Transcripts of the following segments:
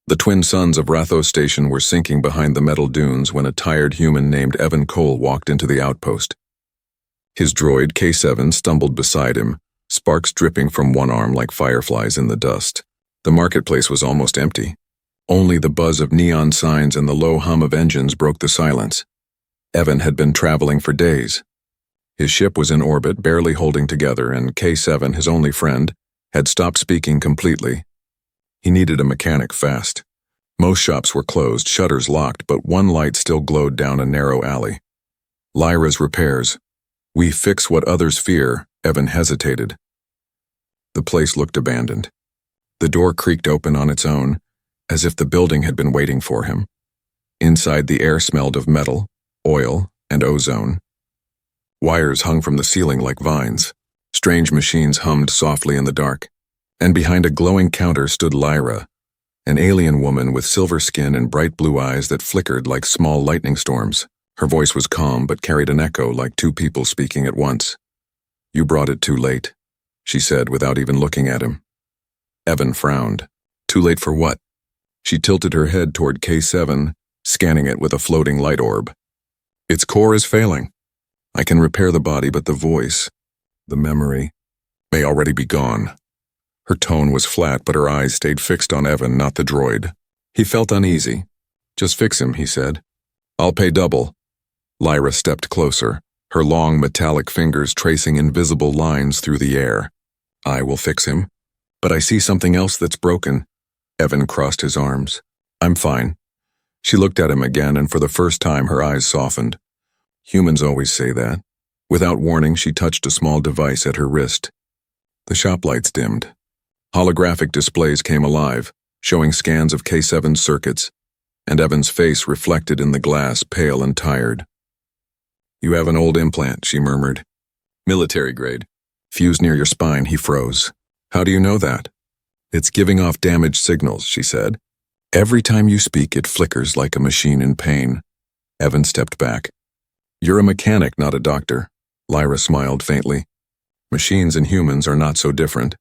The twin suns of Rathos Station were sinking behind the metal dunes when a tired human named Evan Cole walked into the outpost. His droid, K7, stumbled beside him, sparks dripping from one arm like fireflies in the dust. The marketplace was almost empty. Only the buzz of neon signs and the low hum of engines broke the silence. Evan had been traveling for days. His ship was in orbit, barely holding together, and K7, his only friend, had stopped speaking completely. He needed a mechanic fast. Most shops were closed, shutters locked, but one light still glowed down a narrow alley. Lyra's Repairs. We fix what others fear. Evan hesitated. The place looked abandoned. The door creaked open on its own, as if the building had been waiting for him. Inside, the air smelled of metal, oil, and ozone. Wires hung from the ceiling like vines. Strange machines hummed softly in the dark. And behind a glowing counter stood Lyra, an alien woman with silver skin and bright blue eyes that flickered like small lightning storms. Her voice was calm but carried an echo like two people speaking at once. "You brought it too late," she said without even looking at him. Evan frowned. Too late for what? She tilted her head toward K7, scanning it with a floating light orb. "Its core is failing. I can repair the body, but the voice, the memory, may already be gone." Her tone was flat, but her eyes stayed fixed on Evan, not the droid. He felt uneasy. "Just fix him," he said. "I'll pay double." Lyra stepped closer, her long metallic fingers tracing invisible lines through the air. "I will fix him. But I see something else that's broken." Evan crossed his arms. "I'm fine." She looked at him again, and for the first time her eyes softened. Humans always say that. Without warning, she touched a small device at her wrist. The shop lights dimmed. Holographic displays came alive, showing scans of K7's circuits, and Evan's face reflected in the glass, pale and tired. "You have an old implant," she murmured. "Military grade. Fused near your spine." He froze. "How do you know that?" "It's giving off damaged signals," she said. "Every time you speak, it flickers like a machine in pain." Evan stepped back. "You're a mechanic, not a doctor." Lyra smiled faintly. "Machines and humans are not so different.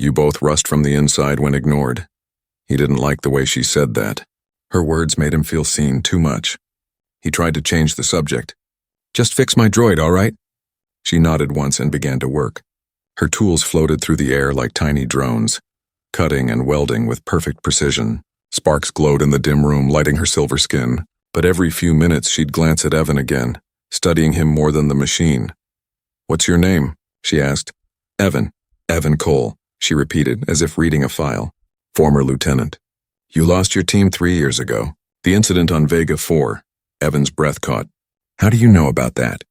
You both rust from the inside when ignored." He didn't like the way she said that. Her words made him feel seen too much. He tried to change the subject. "Just fix my droid, all right?" She nodded once and began to work. Her tools floated through the air like tiny drones, cutting and welding with perfect precision. Sparks glowed in the dim room, lighting her silver skin, but every few minutes she'd glance at Evan again, studying him more than the machine. "What's your name?" she asked. "Evan. Evan Cole," she repeated, as if reading a file. "Former lieutenant. You lost your team 3 years ago. The incident on Vega 4. Evan's breath caught. "How do you know about that?"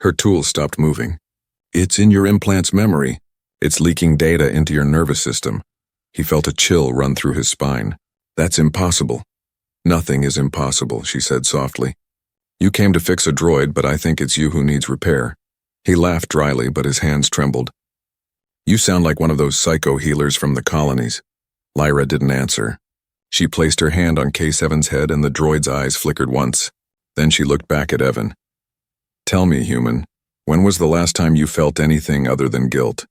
Her tools stopped moving. "It's in your implant's memory. It's leaking data into your nervous system." He felt a chill run through his spine. "That's impossible." "Nothing is impossible," she said softly. "You came to fix a droid, but I think it's you who needs repair." He laughed dryly, but his hands trembled. "You sound like one of those psycho healers from the colonies." Lyra didn't answer. She placed her hand on K7's head and the droid's eyes flickered once. Then she looked back at Evan. "Tell me, human, when was the last time you felt anything other than guilt?"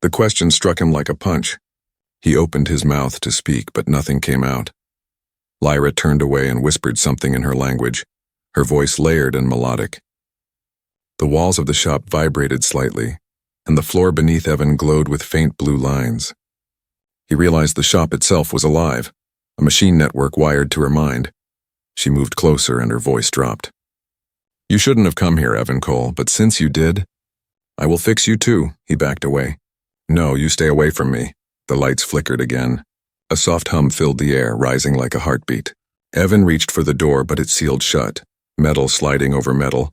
The question struck him like a punch. He opened his mouth to speak, but nothing came out. Lyra turned away and whispered something in her language, her voice layered and melodic. The walls of the shop vibrated slightly, and the floor beneath Evan glowed with faint blue lines. He realized the shop itself was alive, a machine network wired to her mind. She moved closer and her voice dropped. "You shouldn't have come here, Evan Cole, but since you did, I will fix you too." He backed away. "No, you stay away from me." The lights flickered again. A soft hum filled the air, rising like a heartbeat. Evan reached for the door, but it sealed shut, metal sliding over metal.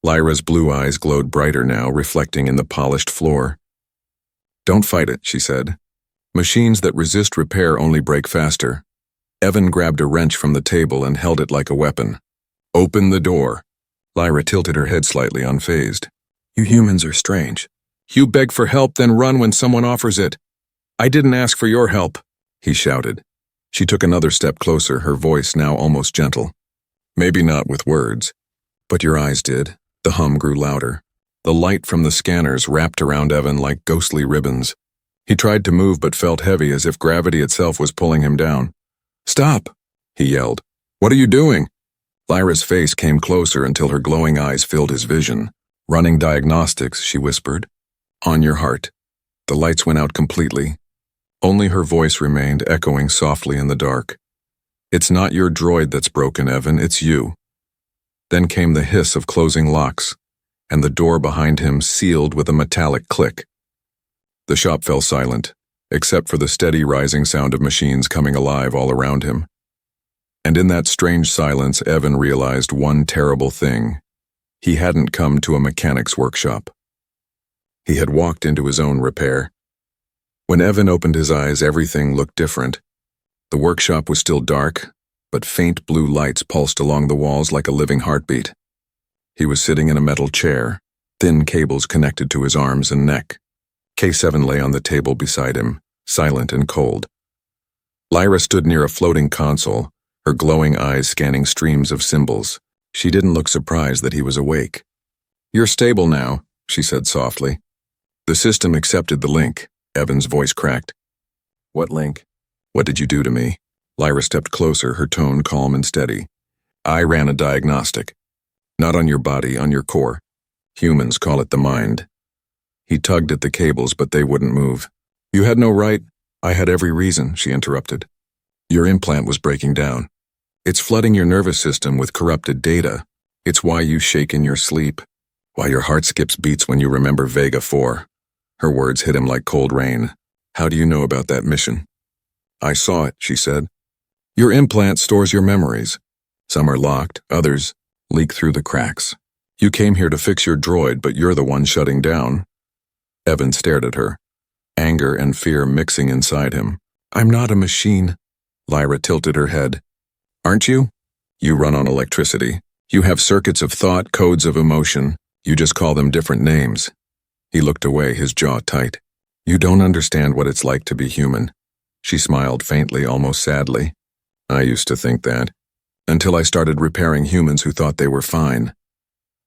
Lyra's blue eyes glowed brighter now, reflecting in the polished floor. "Don't fight it," she said. "Machines that resist repair only break faster." Evan grabbed a wrench from the table and held it like a weapon. "Open the door." Lyra tilted her head slightly, unfazed. "You humans are strange. You beg for help, then run when someone offers it." "I didn't ask for your help," he shouted. She took another step closer, her voice now almost gentle. "Maybe not with words, but your eyes did." The hum grew louder. The light from the scanners wrapped around Evan like ghostly ribbons. He tried to move but felt heavy as if gravity itself was pulling him down. "Stop!" he yelled. "What are you doing?" Lyra's face came closer until her glowing eyes filled his vision. "Running diagnostics," she whispered. "On your heart." The lights went out completely. Only her voice remained, echoing softly in the dark. "It's not your droid that's broken, Evan, it's you." Then came the hiss of closing locks, and the door behind him sealed with a metallic click. The shop fell silent, except for the steady rising sound of machines coming alive all around him. And in that strange silence, Evan realized one terrible thing. He hadn't come to a mechanic's workshop. He had walked into his own repair. When Evan opened his eyes, everything looked different. The workshop was still dark, but faint blue lights pulsed along the walls like a living heartbeat. He was sitting in a metal chair, thin cables connected to his arms and neck. K7 lay on the table beside him, silent and cold. Lyra stood near a floating console, her glowing eyes scanning streams of symbols. She didn't look surprised that he was awake. "You're stable now," she said softly. "The system accepted the link," Evan's voice cracked. "What link? What did you do to me?" Lyra stepped closer, her tone calm and steady. "I ran a diagnostic. Not on your body, on your core. Humans call it the mind." He tugged at the cables, but they wouldn't move. "You had no right." "I had every reason," she interrupted. "Your implant was breaking down. It's flooding your nervous system with corrupted data. It's why you shake in your sleep, why your heart skips beats when you remember Vega 4. Her words hit him like cold rain. "How do you know about that mission?" "I saw it," she said. "Your implant stores your memories. Some are locked, others leak through the cracks. You came here to fix your droid, but you're the one shutting down." Evan stared at her, anger and fear mixing inside him. "I'm not a machine." Lyra tilted her head. "Aren't you? You run on electricity. You have circuits of thought, codes of emotion. You just call them different names." He looked away, his jaw tight. "You don't understand what it's like to be human." She smiled faintly, almost sadly. "I used to think that, until I started repairing humans who thought they were fine."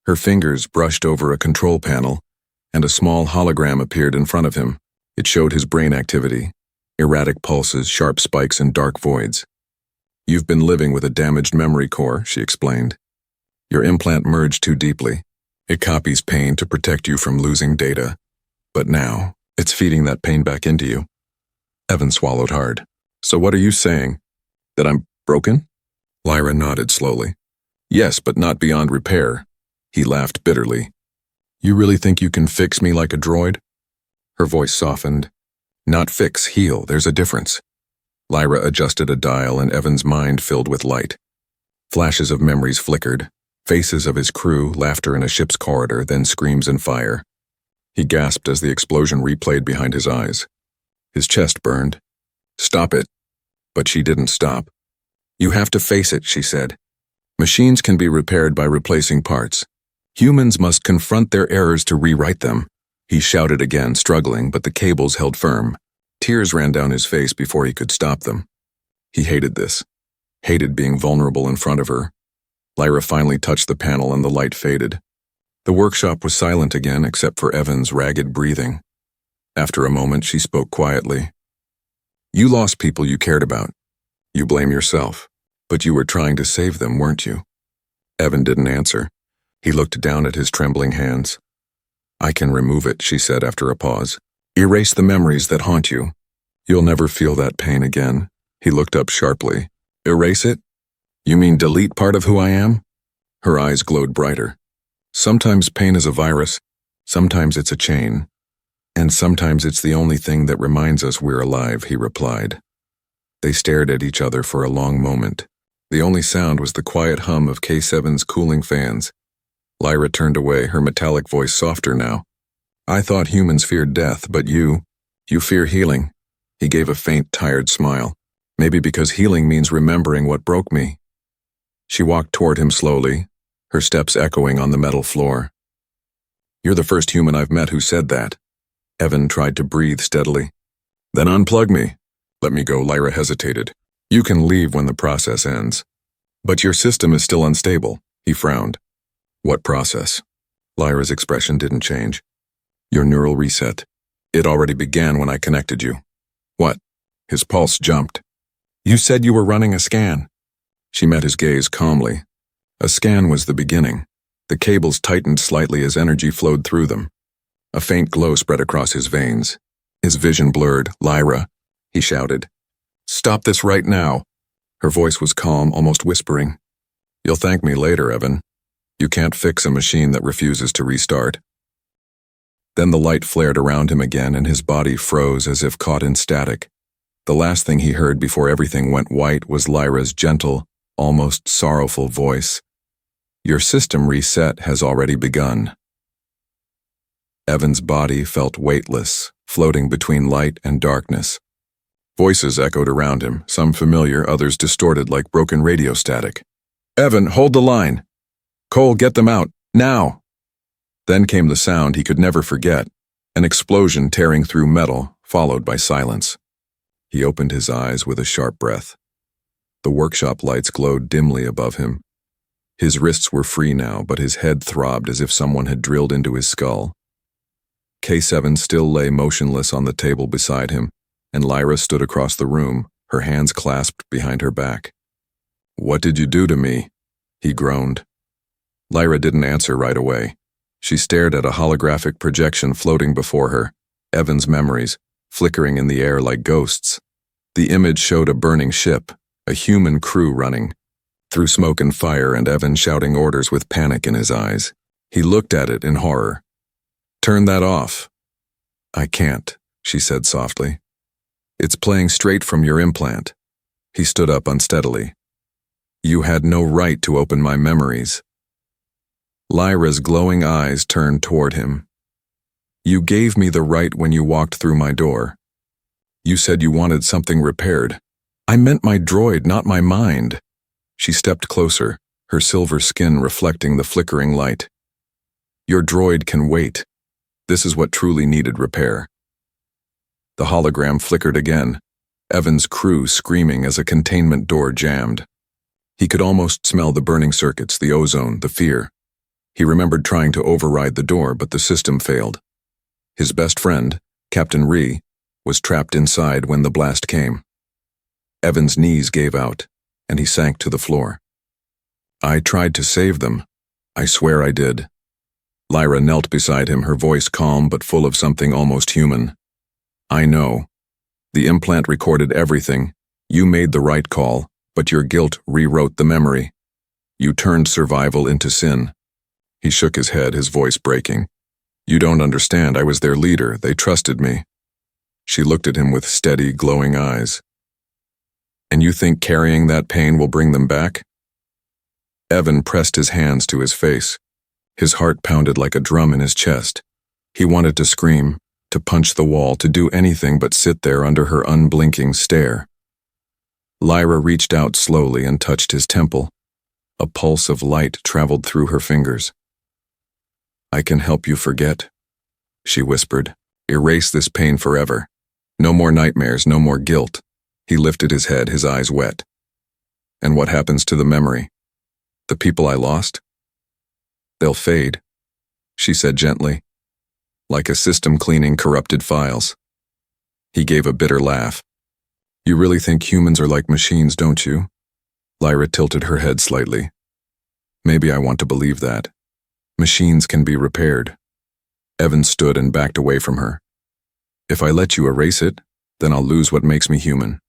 Her fingers brushed over a control panel, and a small hologram appeared in front of him. It showed his brain activity, erratic pulses, sharp spikes, and dark voids. "You've been living with a damaged memory core," she explained. "Your implant merged too deeply. It copies pain to protect you from losing data. But now, it's feeding that pain back into you." Evan swallowed hard. "So what are you saying? That I'm broken?" Lyra nodded slowly. "Yes, but not beyond repair." He laughed bitterly. "You really think you can fix me like a droid?" Her voice softened. "Not fix, heal, there's a difference." Lyra adjusted a dial and Evan's mind filled with light. Flashes of memories flickered. Faces of his crew, laughter in a ship's corridor, then screams and fire. He gasped as the explosion replayed behind his eyes. His chest burned. "Stop it." But she didn't stop. "You have to face it," she said. "Machines can be repaired by replacing parts. Humans must confront their errors to rewrite them." He shouted again, struggling, but the cables held firm. Tears ran down his face before he could stop them. He hated this. Hated being vulnerable in front of her. Lyra finally touched the panel and the light faded. The workshop was silent again except for Evan's ragged breathing. After a moment, she spoke quietly. "You lost people you cared about. You blame yourself. But you were trying to save them, weren't you?" Evan didn't answer. He looked down at his trembling hands. "I can remove it," she said after a pause. "Erase the memories that haunt you. You'll never feel that pain again." He looked up sharply. "Erase it? You mean delete part of who I am?" Her eyes glowed brighter. "Sometimes pain is a virus, sometimes it's a chain, and sometimes it's the only thing that reminds us we're alive," he replied. They stared at each other for a long moment. The only sound was the quiet hum of K7's cooling fans. Lyra turned away, her metallic voice softer now. "I thought humans feared death, but you fear healing." He gave a faint, tired smile. "Maybe because healing means remembering what broke me." She walked toward him slowly, her steps echoing on the metal floor. "You're the first human I've met who said that." Evan tried to breathe steadily. "Then unplug me." "Let me go," Lyra hesitated. "You can leave when the process ends." "But your system is still unstable," he frowned. "What process?" Lyra's expression didn't change. "Your neural reset. It already began when I connected you. What? His pulse jumped. You said you were running a scan. She met his gaze calmly. A scan was the beginning. The cables tightened slightly as energy flowed through them. A faint glow spread across his veins. His vision blurred. Lyra, he shouted. Stop this right now. Her voice was calm, almost whispering. You'll thank me later, Evan. You can't fix a machine that refuses to restart. Then the light flared around him again and his body froze as if caught in static. The last thing he heard before everything went white was Lyra's gentle, almost sorrowful voice. Your system reset has already begun. Evan's body felt weightless, floating between light and darkness. Voices echoed around him, some familiar, others distorted like broken radio static. Evan, hold the line. Cole, get them out, now. Then came the sound he could never forget, an explosion tearing through metal, followed by silence. He opened his eyes with a sharp breath. The workshop lights glowed dimly above him. His wrists were free now, but his head throbbed as if someone had drilled into his skull. K7 still lay motionless on the table beside him, and Lyra stood across the room, her hands clasped behind her back. What did you do to me? He groaned. Lyra didn't answer right away. She stared at a holographic projection floating before her, Evan's memories, flickering in the air like ghosts. The image showed a burning ship, a human crew running, through smoke and fire, and Evan shouting orders with panic in his eyes. He looked at it in horror. Turn that off. I can't, she said softly. It's playing straight from your implant. He stood up unsteadily. You had no right to open my memories. Lyra's glowing eyes turned toward him. You gave me the right when you walked through my door. You said you wanted something repaired. I meant my droid, not my mind. She stepped closer, her silver skin reflecting the flickering light. Your droid can wait. This is what truly needed repair. The hologram flickered again, Evan's crew screaming as a containment door jammed. He could almost smell the burning circuits, the ozone, the fear. He remembered trying to override the door, but the system failed. His best friend, Captain Ree, was trapped inside when the blast came. Evan's knees gave out, and he sank to the floor. I tried to save them. I swear I did. Lyra knelt beside him, her voice calm but full of something almost human. I know. The implant recorded everything. You made the right call, but your guilt rewrote the memory. You turned survival into sin. He shook his head, his voice breaking. You don't understand. I was their leader. They trusted me. She looked at him with steady, glowing eyes. And you think carrying that pain will bring them back? Evan pressed his hands to his face. His heart pounded like a drum in his chest. He wanted to scream, to punch the wall, to do anything but sit there under her unblinking stare. Lyra reached out slowly and touched his temple. A pulse of light traveled through her fingers. I can help you forget, she whispered. Erase this pain forever. No more nightmares, no more guilt. He lifted his head, his eyes wet. And what happens to the memory? The people I lost? They'll fade, she said gently, like a system cleaning corrupted files. He gave a bitter laugh. You really think humans are like machines, don't you? Lyra tilted her head slightly. Maybe I want to believe that. Machines can be repaired. Evan stood and backed away from her. If I let you erase it, then I'll lose what makes me human.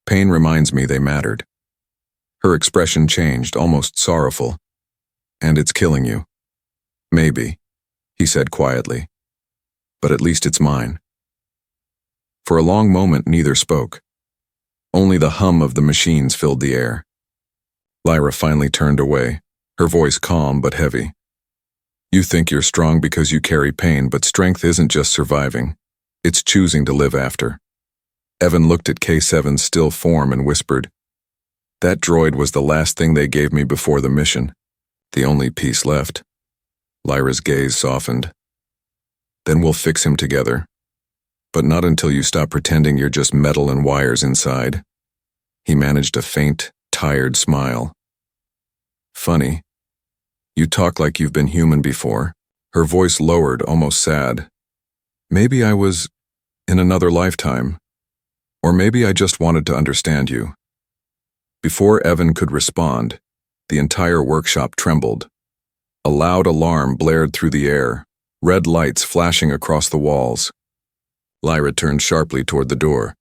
Pain reminds me they mattered. Her expression changed, almost sorrowful. And it's killing you. Maybe, he said quietly. But at least it's mine. For a long moment, neither spoke. Only the hum of the machines filled the air. Lyra finally turned away, her voice calm but heavy. You think you're strong because you carry pain, but strength isn't just surviving. It's choosing to live after. Evan looked at K7's still form and whispered, That droid was the last thing they gave me before the mission. The only piece left. Lyra's gaze softened. Then we'll fix him together. But not until you stop pretending you're just metal and wires inside. He managed a faint, tired smile. Funny. You talk like you've been human before. Her voice lowered, almost sad. Maybe I was in another lifetime, or maybe I just wanted to understand you. Before Evan could respond, the entire workshop trembled. A loud alarm blared through the air, red lights flashing across the walls. Lyra turned sharply toward the door.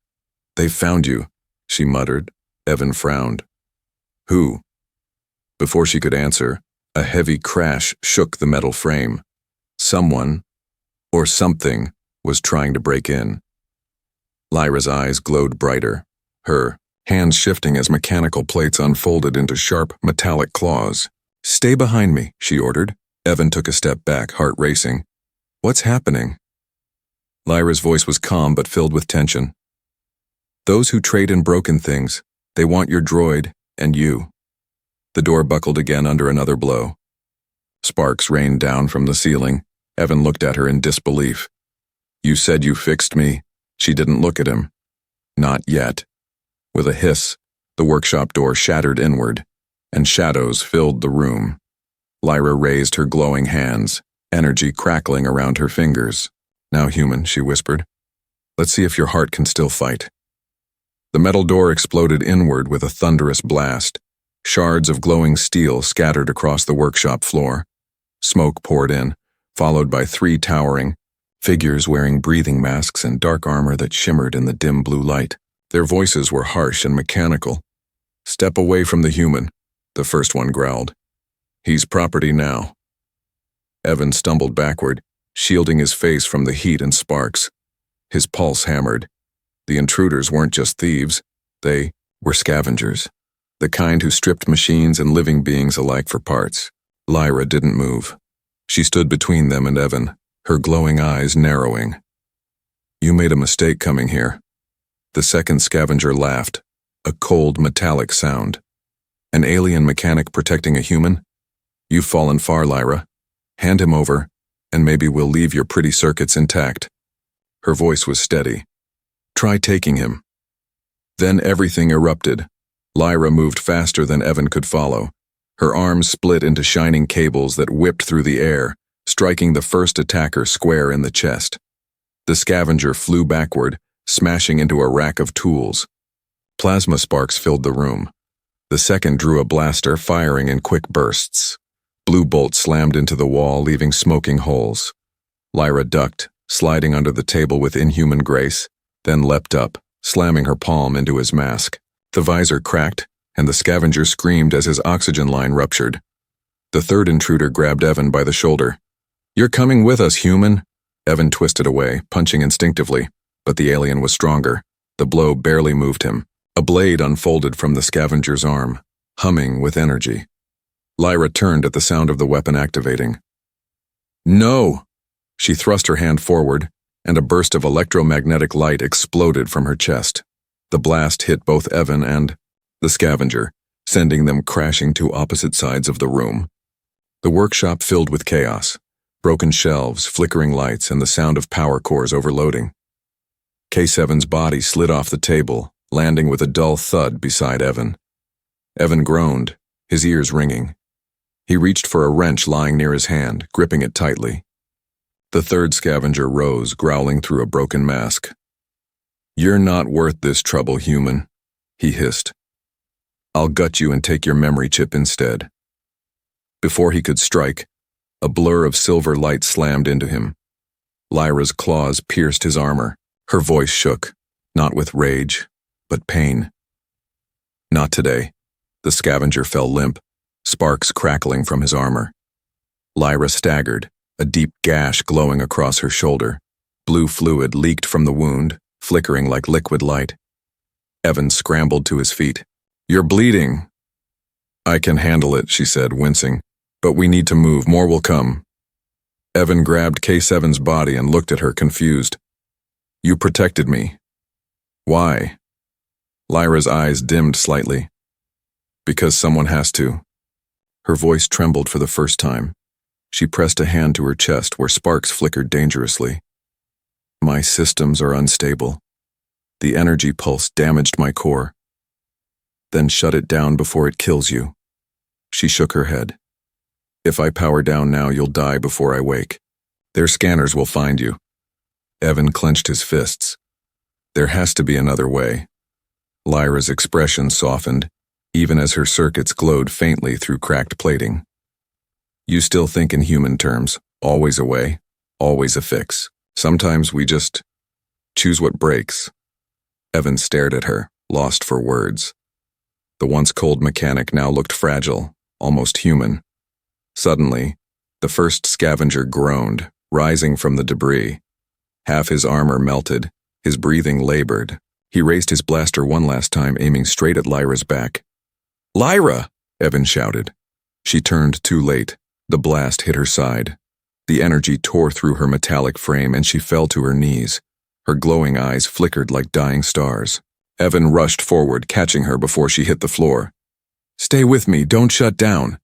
"They've found you," she muttered. Evan frowned. "Who?" Before she could answer, a heavy crash shook the metal frame. Someone, or something, was trying to break in. Lyra's eyes glowed brighter, her hands shifting as mechanical plates unfolded into sharp, metallic claws. "Stay behind me," she ordered. Evan took a step back, heart racing. "What's happening?" Lyra's voice was calm but filled with tension. "Those who trade in broken things, they want your droid and you." The door buckled again under another blow. Sparks rained down from the ceiling. Evan looked at her in disbelief. "You said you fixed me." She didn't look at him. "Not yet." With a hiss, the workshop door shattered inward, and shadows filled the room. Lyra raised her glowing hands, energy crackling around her fingers. "Now, human," she whispered. "Let's see if your heart can still fight." The metal door exploded inward with a thunderous blast. Shards of glowing steel scattered across the workshop floor. Smoke poured in, followed by 3 towering figures wearing breathing masks and dark armor that shimmered in the dim blue light. Their voices were harsh and mechanical. "Step away from the human," the first one growled. "He's property now." Evan stumbled backward, shielding his face from the heat and sparks. His pulse hammered. The intruders weren't just thieves, they were scavengers, the kind who stripped machines and living beings alike for parts. Lyra didn't move. She stood between them and Evan, her glowing eyes narrowing. "You made a mistake coming here." The second scavenger laughed, a cold, metallic sound. "An alien mechanic protecting a human? You've fallen far, Lyra. Hand him over, and maybe we'll leave your pretty circuits intact." Her voice was steady. "Try taking him." Then everything erupted. Lyra moved faster than Evan could follow. Her arms split into shining cables that whipped through the air, striking the first attacker square in the chest. The scavenger flew backward, smashing into a rack of tools. Plasma sparks filled the room. The second drew a blaster, firing in quick bursts. Blue bolts slammed into the wall, leaving smoking holes. Lyra ducked, sliding under the table with inhuman grace, then leapt up, slamming her palm into his mask. The visor cracked, and the scavenger screamed as his oxygen line ruptured. The third intruder grabbed Evan by the shoulder. "You're coming with us, human!" Evan twisted away, punching instinctively, but the alien was stronger. The blow barely moved him. A blade unfolded from the scavenger's arm, humming with energy. Lyra turned at the sound of the weapon activating. "No!" She thrust her hand forward, and a burst of electromagnetic light exploded from her chest. The blast hit both Evan and the scavenger, sending them crashing to opposite sides of the room. The workshop filled with chaos, broken shelves, flickering lights, and the sound of power cores overloading. K7's body slid off the table, landing with a dull thud beside Evan. Evan groaned, his ears ringing. He reached for a wrench lying near his hand, gripping it tightly. The third scavenger rose, growling through a broken mask. "You're not worth this trouble, human," he hissed. "I'll gut you and take your memory chip instead." Before he could strike, a blur of silver light slammed into him. Lyra's claws pierced his armor. Her voice shook, not with rage, but pain. "Not today." The scavenger fell limp, sparks crackling from his armor. Lyra staggered, a deep gash glowing across her shoulder. Blue fluid leaked from the wound, flickering like liquid light. Evan scrambled to his feet. "You're bleeding." "I can handle it," she said, wincing. "But we need to move, more will come." Evan grabbed K7's body and looked at her, confused. "You protected me. Why?" Lyra's eyes dimmed slightly. "Because someone has to." Her voice trembled for the first time. She pressed a hand to her chest where sparks flickered dangerously. "My systems are unstable. The energy pulse damaged my core. Then shut it down before it kills you." She shook her head. "If I power down now, you'll die before I wake. Their scanners will find you." Evan clenched his fists. There has to be another way. Lyra's expression softened, even as her circuits glowed faintly through cracked plating. You still think in human terms, always a way, always a fix. Sometimes we just choose what breaks. Evan stared at her, lost for words. The once cold mechanic now looked fragile, almost human. Suddenly, the first scavenger groaned, rising from the debris. Half his armor melted, his breathing labored. He raised his blaster one last time, aiming straight at Lyra's back. "Lyra!" Evan shouted. She turned too late. The blast hit her side. The energy tore through her metallic frame and she fell to her knees. Her glowing eyes flickered like dying stars. Evan rushed forward, catching her before she hit the floor. "Stay with me, don't shut down."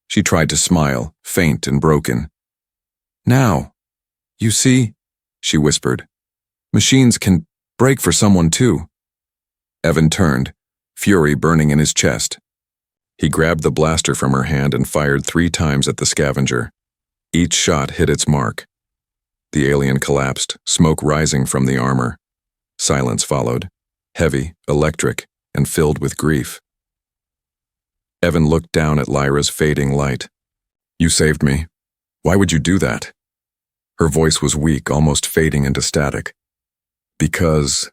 She tried to smile, faint and broken. "Now, you see," she whispered. "Machines can break for someone too." Evan turned, fury burning in his chest. He grabbed the blaster from her hand and fired 3 times at the scavenger. Each shot hit its mark. The alien collapsed, smoke rising from the armor. Silence followed, heavy, electric, and filled with grief. Evan looked down at Lyra's fading light. "You saved me. Why would you do that?" Her voice was weak, almost fading into static. "Because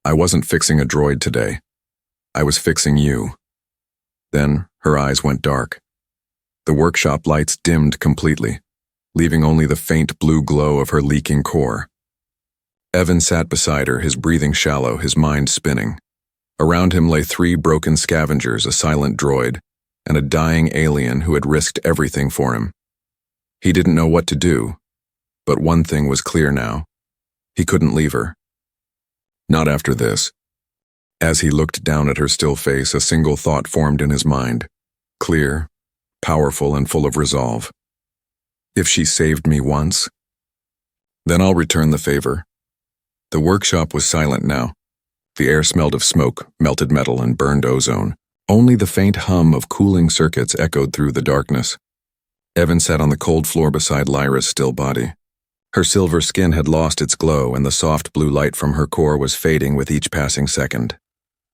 I wasn't fixing a droid today. I was fixing you." Then her eyes went dark. The workshop lights dimmed completely, leaving only the faint blue glow of her leaking core. Evan sat beside her, his breathing shallow, his mind spinning. Around him lay 3 broken scavengers, a silent droid, and a dying alien who had risked everything for him. He didn't know what to do, but one thing was clear now. He couldn't leave her. Not after this. As he looked down at her still face, a single thought formed in his mind. Clear, powerful, and full of resolve. If she saved me once, then I'll return the favor. The workshop was silent now. The air smelled of smoke, melted metal, and burned ozone. Only the faint hum of cooling circuits echoed through the darkness. Evan sat on the cold floor beside Lyra's still body. Her silver skin had lost its glow, and the soft blue light from her core was fading with each passing second.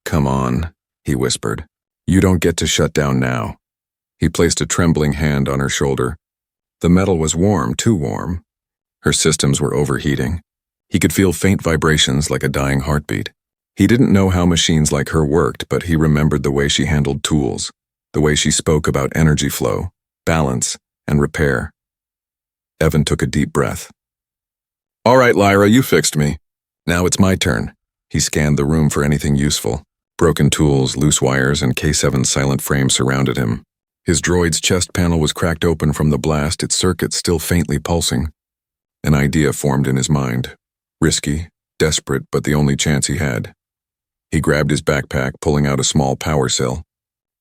"Come on," he whispered. "You don't get to shut down now." He placed a trembling hand on her shoulder. The metal was warm, too warm. Her systems were overheating. He could feel faint vibrations like a dying heartbeat. He didn't know how machines like her worked, but he remembered the way she handled tools, the way she spoke about energy flow, balance, and repair. Evan took a deep breath. "All right, Lyra, you fixed me. Now it's my turn." He scanned the room for anything useful. Broken tools, loose wires, and K7's silent frame surrounded him. His droid's chest panel was cracked open from the blast, its circuits still faintly pulsing. An idea formed in his mind. Risky, desperate, but the only chance he had. He grabbed his backpack, pulling out a small power cell.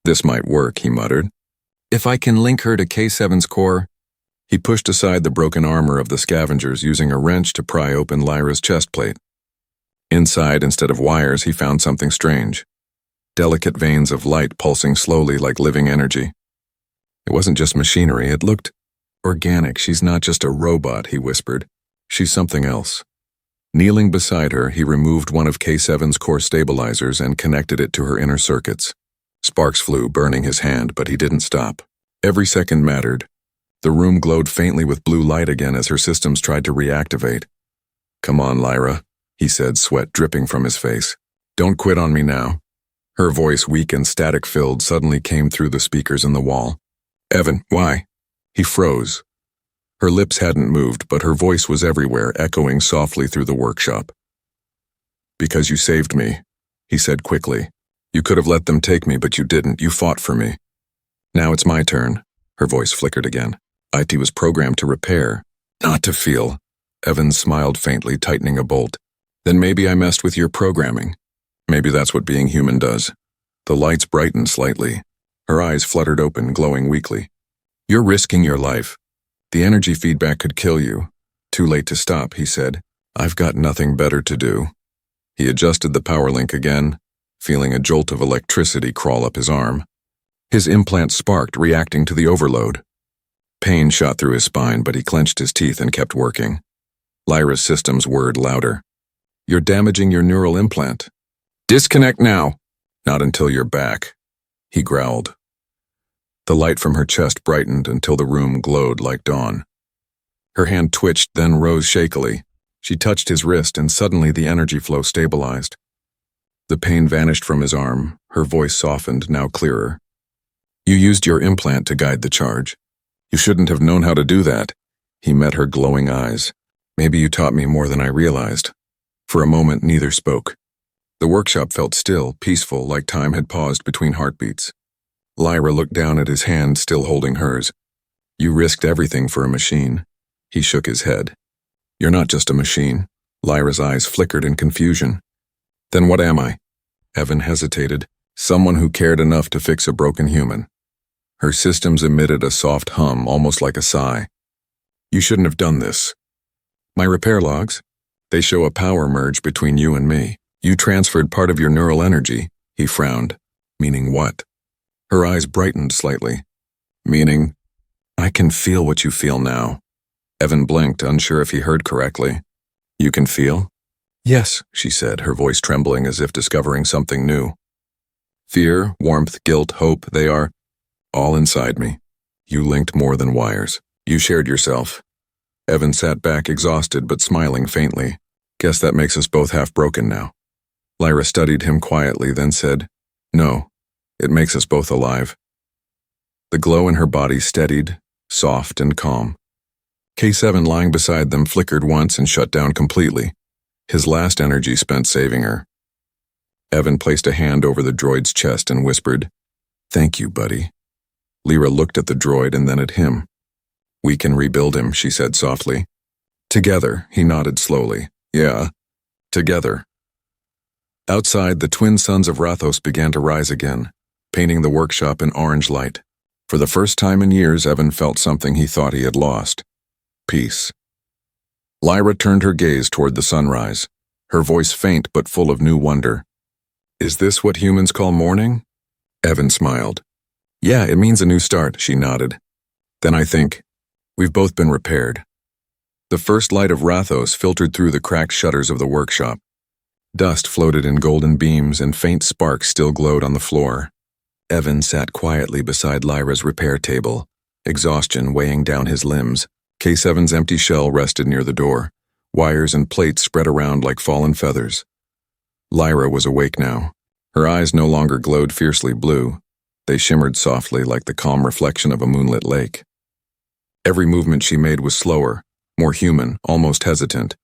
"This might work," he muttered. "If I can link her to K7's core." He pushed aside the broken armor of the scavengers, using a wrench to pry open Lyra's chest plate. Inside, instead of wires, he found something strange. Delicate veins of light pulsing slowly like living energy. It wasn't just machinery, it looked organic. "She's not just a robot," he whispered. "She's something else." Kneeling beside her, he removed one of K7's core stabilizers and connected it to her inner circuits. Sparks flew, burning his hand, but he didn't stop. Every second mattered. The room glowed faintly with blue light again as her systems tried to reactivate. "Come on, Lyra," he said, sweat dripping from his face. "Don't quit on me now." Her voice, weak and static-filled, suddenly came through the speakers in the wall. "Evan, why?" He froze. Her lips hadn't moved, but her voice was everywhere, echoing softly through the workshop. "Because you saved me," he said quickly. "You could have let them take me, but you didn't. You fought for me. Now it's my turn." Her voice flickered again. "IT was programmed to repair, not to feel." Evan smiled faintly, tightening a bolt. "Then maybe I messed with your programming. Maybe that's what being human does." The lights brightened slightly. Her eyes fluttered open, glowing weakly. "You're risking your life. The energy feedback could kill you. Too late to stop," he said. "I've got nothing better to do." He adjusted the power link again, feeling a jolt of electricity crawl up his arm. His implant sparked, reacting to the overload. Pain shot through his spine, but he clenched his teeth and kept working. Lyra's systems whirred louder. You're damaging your neural implant. Disconnect now. Not until you're back, he growled. The light from her chest brightened until the room glowed like dawn. Her hand twitched, then rose shakily. She touched his wrist, and suddenly the energy flow stabilized. The pain vanished from his arm, her voice softened, now clearer. You used your implant to guide the charge. You shouldn't have known how to do that. He met her glowing eyes. Maybe you taught me more than I realized. For a moment, neither spoke. The workshop felt still, peaceful, like time had paused between heartbeats. Lyra looked down at his hand, still holding hers. You risked everything for a machine. He shook his head. You're not just a machine. Lyra's eyes flickered in confusion. Then what am I? Evan hesitated. Someone who cared enough to fix a broken human. Her systems emitted a soft hum, almost like a sigh. You shouldn't have done this. My repair logs? They show a power merge between you and me. You transferred part of your neural energy. He frowned. Meaning what? Her eyes brightened slightly. Meaning, I can feel what you feel now. Evan blinked, unsure if he heard correctly. You can feel? Yes, she said, her voice trembling as if discovering something new. Fear, warmth, guilt, hope, they are all inside me. You linked more than wires. You shared yourself. Evan sat back, exhausted but smiling faintly. Guess that makes us both half broken now. Lyra studied him quietly, then said, No, it makes us both alive. The glow in her body steadied, soft and calm. K7 lying beside them flickered once and shut down completely. His last energy spent saving her. Evan placed a hand over the droid's chest and whispered, Thank you, buddy. Lyra looked at the droid and then at him. We can rebuild him, she said softly. Together, he nodded slowly. Yeah, together. Outside, the twin suns of Rathos began to rise again, painting the workshop in orange light. For the first time in years, Evan felt something he thought he had lost. Peace. Lyra turned her gaze toward the sunrise, her voice faint but full of new wonder. Is this what humans call morning? Evan smiled. Yeah, it means a new start, she nodded. Then I think, we've both been repaired. The first light of Rathos filtered through the cracked shutters of the workshop. Dust floated in golden beams and faint sparks still glowed on the floor. Evan sat quietly beside Lyra's repair table, exhaustion weighing down his limbs. K7's empty shell rested near the door, wires and plates spread around like fallen feathers. Lyra was awake now. Her eyes no longer glowed fiercely blue. They shimmered softly like the calm reflection of a moonlit lake. Every movement she made was slower, more human, almost hesitant.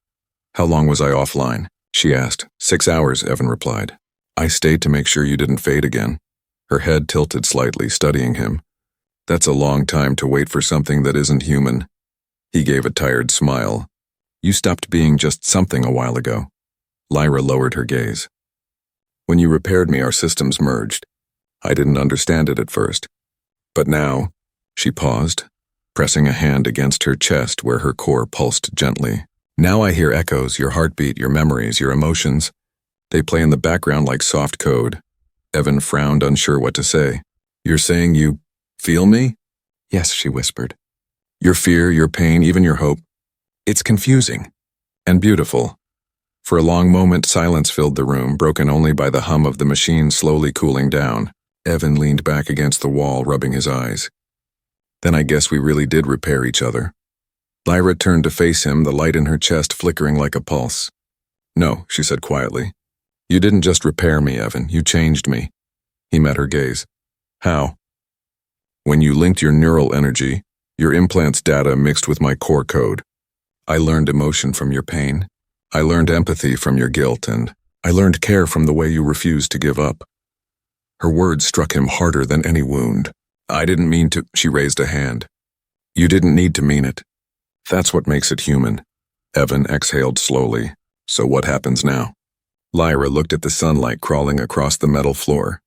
How long was I offline? She asked. 6 hours, Evan replied. I stayed to make sure you didn't fade again. Her head tilted slightly, studying him. That's a long time to wait for something that isn't human. He gave a tired smile. You stopped being just something a while ago. Lyra lowered her gaze. When you repaired me, our systems merged. I didn't understand it at first. But now, she paused, pressing a hand against her chest where her core pulsed gently. Now I hear echoes, your heartbeat, your memories, your emotions. They play in the background like soft code. Evan frowned, unsure what to say. You're saying you feel me? Yes, she whispered. Your fear, your pain, even your hope. It's confusing and beautiful. For a long moment, silence filled the room, broken only by the hum of the machine slowly cooling down. Evan leaned back against the wall, rubbing his eyes. Then I guess we really did repair each other. Lyra turned to face him, the light in her chest flickering like a pulse. No, she said quietly. You didn't just repair me, Evan. You changed me. He met her gaze. How? When you linked your neural energy, your implant's data mixed with my core code. I learned emotion from your pain. I learned empathy from your guilt, and I learned care from the way you refused to give up. Her words struck him harder than any wound. I didn't mean to, she raised a hand. You didn't need to mean it. That's what makes it human. Evan exhaled slowly. So what happens now? Lyra looked at the sunlight crawling across the metal floor.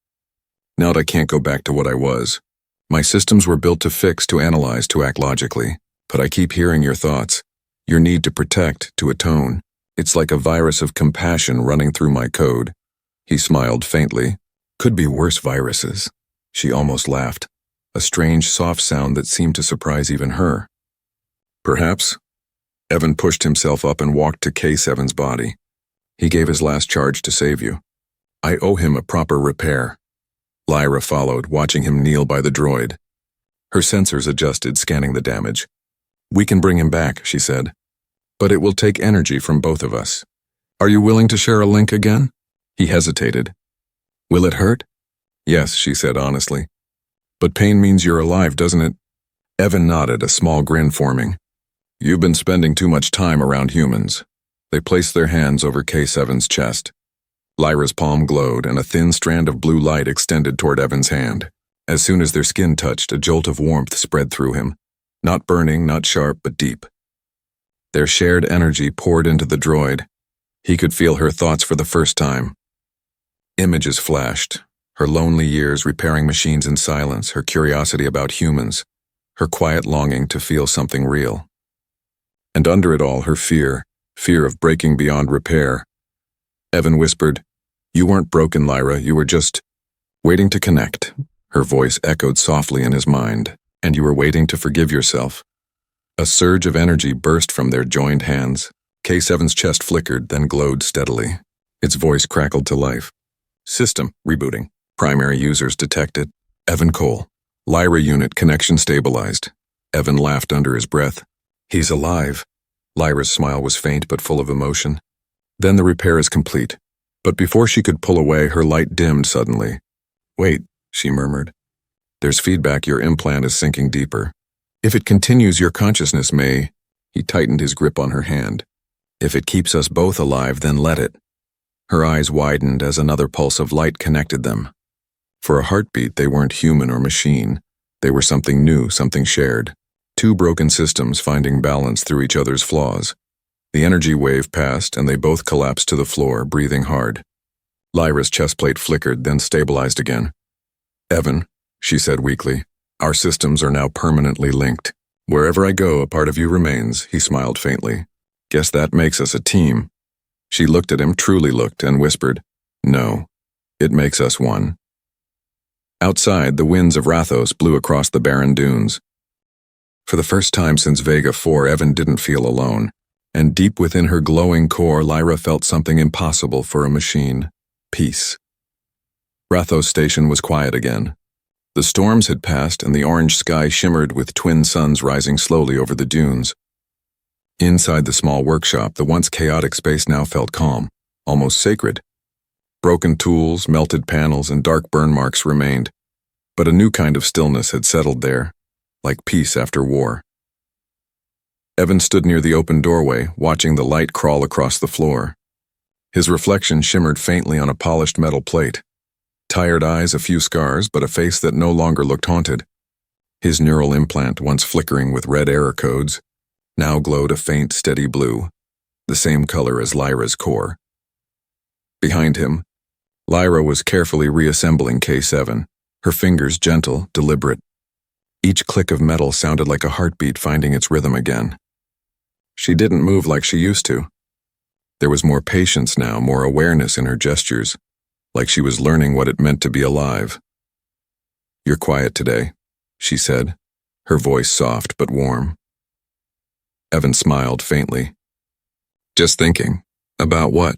Now I can't go back to what I was. My systems were built to fix, to analyze, to act logically. But I keep hearing your thoughts. Your need to protect, to atone. It's like a virus of compassion running through my code. He smiled faintly. Could be worse viruses. She almost laughed. A strange, soft sound that seemed to surprise even her. Perhaps. Evan pushed himself up and walked to K7's body. He gave his last charge to save you. I owe him a proper repair. Lyra followed, watching him kneel by the droid. Her sensors adjusted, scanning the damage. We can bring him back, she said. But it will take energy from both of us. Are you willing to share a link again? He hesitated. Will it hurt? Yes, she said honestly. But pain means you're alive, doesn't it? Evan nodded, a small grin forming. You've been spending too much time around humans. They placed their hands over K7's chest. Lyra's palm glowed, and a thin strand of blue light extended toward Evan's hand. As soon as their skin touched, a jolt of warmth spread through him. Not burning, not sharp, but deep. Their shared energy poured into the droid. He could feel her thoughts for the first time. Images flashed. Her lonely years repairing machines in silence, her curiosity about humans, her quiet longing to feel something real. And under it all, her fear of breaking beyond repair. Evan whispered, You weren't broken, Lyra, you were just waiting to connect. Her voice echoed softly in his mind, and you were waiting to forgive yourself. A surge of energy burst from their joined hands. K7's chest flickered, then glowed steadily. Its voice crackled to life. System rebooting. Primary users detected. Evan Cole. Lyra unit connection stabilized. Evan laughed under his breath. He's alive. Lyra's smile was faint but full of emotion. Then the repair is complete. But before she could pull away, her light dimmed suddenly. Wait, she murmured. There's feedback, your implant is sinking deeper. If it continues, your consciousness may... He tightened his grip on her hand. If it keeps us both alive, then let it. Her eyes widened as another pulse of light connected them. For a heartbeat, they weren't human or machine. They were something new, something shared. Two broken systems finding balance through each other's flaws. The energy wave passed, and they both collapsed to the floor, breathing hard. Lyra's chest plate flickered, then stabilized again. Evan, she said weakly, our systems are now permanently linked. Wherever I go, a part of you remains, he smiled faintly. Guess that makes us a team. She looked at him, truly looked, and whispered, No, it makes us one. Outside, the winds of Rathos blew across the barren dunes. For the first time since Vega 4, Evan didn't feel alone, and deep within her glowing core, Lyra felt something impossible for a machine. Peace. Rathos Station was quiet again. The storms had passed, and the orange sky shimmered with twin suns rising slowly over the dunes. Inside the small workshop, the once chaotic space now felt calm, almost sacred. Broken tools, melted panels, and dark burn marks remained, but a new kind of stillness had settled there, like peace after war. Evan stood near the open doorway, watching the light crawl across the floor. His reflection shimmered faintly on a polished metal plate. Tired eyes, a few scars, but a face that no longer looked haunted. His neural implant, once flickering with red error codes, now glowed a faint, steady blue, the same color as Lyra's core. Behind him, Lyra was carefully reassembling K7, her fingers gentle, deliberate. Each click of metal sounded like a heartbeat finding its rhythm again. She didn't move like she used to. There was more patience now, more awareness in her gestures, like she was learning what it meant to be alive. You're quiet today, she said, her voice soft but warm. Evan smiled faintly. Just thinking. About what?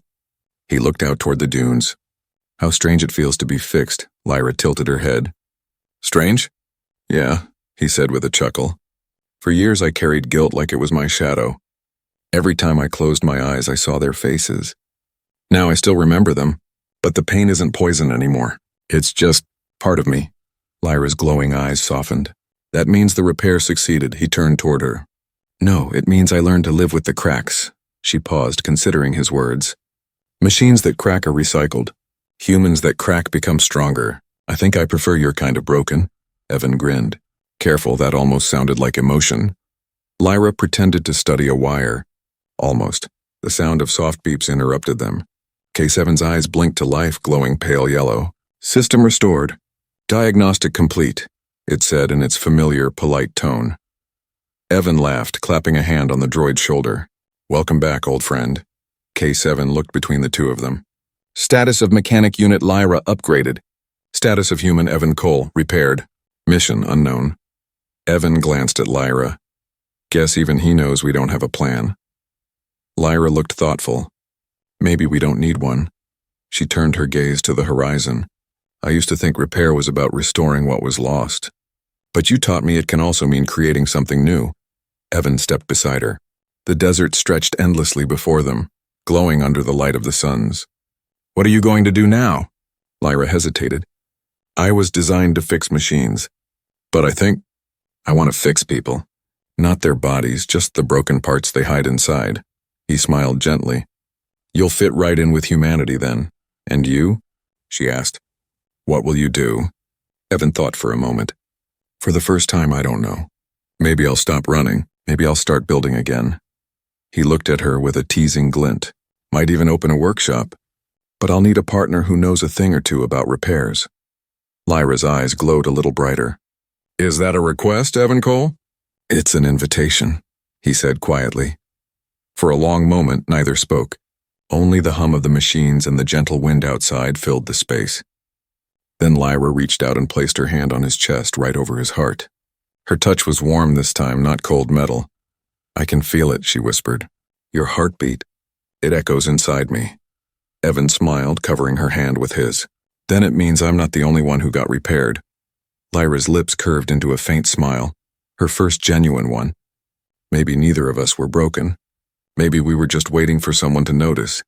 He looked out toward the dunes. How strange it feels to be fixed, Lyra tilted her head. Strange? Yeah, he said with a chuckle. For years I carried guilt like it was my shadow. Every time I closed my eyes, I saw their faces. Now I still remember them, but the pain isn't poison anymore. It's just part of me. Lyra's glowing eyes softened. That means the repair succeeded, he turned toward her. No, it means I learned to live with the cracks. She paused, considering his words. Machines that crack are recycled. Humans that crack become stronger. I think I prefer your kind of broken. Evan grinned. Careful, that almost sounded like emotion. Lyra pretended to study a wire. Almost. The sound of soft beeps interrupted them. K7's eyes blinked to life, glowing pale yellow. System restored. Diagnostic complete, it said in its familiar, polite tone. Evan laughed, clapping a hand on the droid's shoulder. Welcome back, old friend. K7 looked between the two of them. Status of mechanic unit Lyra upgraded. Status of human Evan Cole repaired. Mission unknown. Evan glanced at Lyra. Guess even he knows we don't have a plan. Lyra looked thoughtful. Maybe we don't need one. She turned her gaze to the horizon. I used to think repair was about restoring what was lost. But you taught me it can also mean creating something new. Evan stepped beside her. The desert stretched endlessly before them, glowing under the light of the suns. What are you going to do now? Lyra hesitated. I was designed to fix machines. But I want to fix people. Not their bodies, just the broken parts they hide inside. He smiled gently. You'll fit right in with humanity then. And you? She asked. What will you do? Evan thought for a moment. For the first time, I don't know. Maybe I'll stop running. Maybe I'll start building again. He looked at her with a teasing glint. Might even open a workshop. But I'll need a partner who knows a thing or two about repairs. Lyra's eyes glowed a little brighter. Is that a request, Evan Cole? It's an invitation, he said quietly. For a long moment, neither spoke. Only the hum of the machines and the gentle wind outside filled the space. Then Lyra reached out and placed her hand on his chest right over his heart. Her touch was warm this time, not cold metal. I can feel it, she whispered. Your heartbeat. It echoes inside me. Evan smiled, covering her hand with his. Then it means I'm not the only one who got repaired. Lyra's lips curved into a faint smile, her first genuine one. Maybe neither of us were broken. Maybe we were just waiting for someone to notice.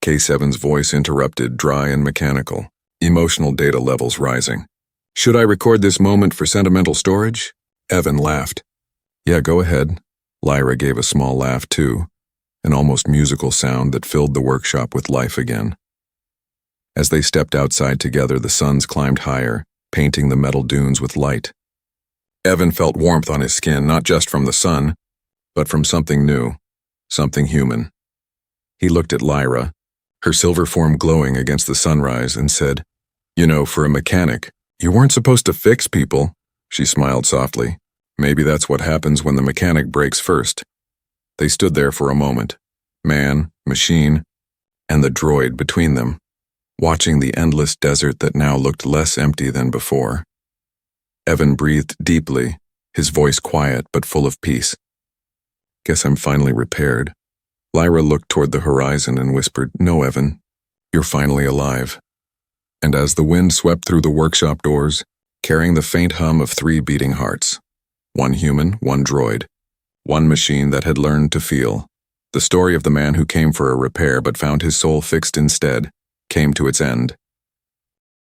K7's voice interrupted, dry and mechanical, emotional data levels rising. Should I record this moment for sentimental storage? Evan laughed. Yeah, go ahead. Lyra gave a small laugh too, an almost musical sound that filled the workshop with life again. As they stepped outside together, the suns climbed higher, painting the metal dunes with light. Evan felt warmth on his skin, not just from the sun, but from something new, something human. He looked at Lyra, her silver form glowing against the sunrise, and said, You know, for a mechanic, you weren't supposed to fix people. She smiled softly. Maybe that's what happens when the mechanic breaks first. They stood there for a moment, man, machine, and the droid between them, watching the endless desert that now looked less empty than before. Evan breathed deeply, his voice quiet but full of peace. Guess I'm finally repaired. Lyra looked toward the horizon and whispered, No, Evan, you're finally alive. And as the wind swept through the workshop doors, carrying the faint hum of 3 beating hearts, one human, one droid, one machine that had learned to feel, the story of the man who came for a repair but found his soul fixed instead came to its end.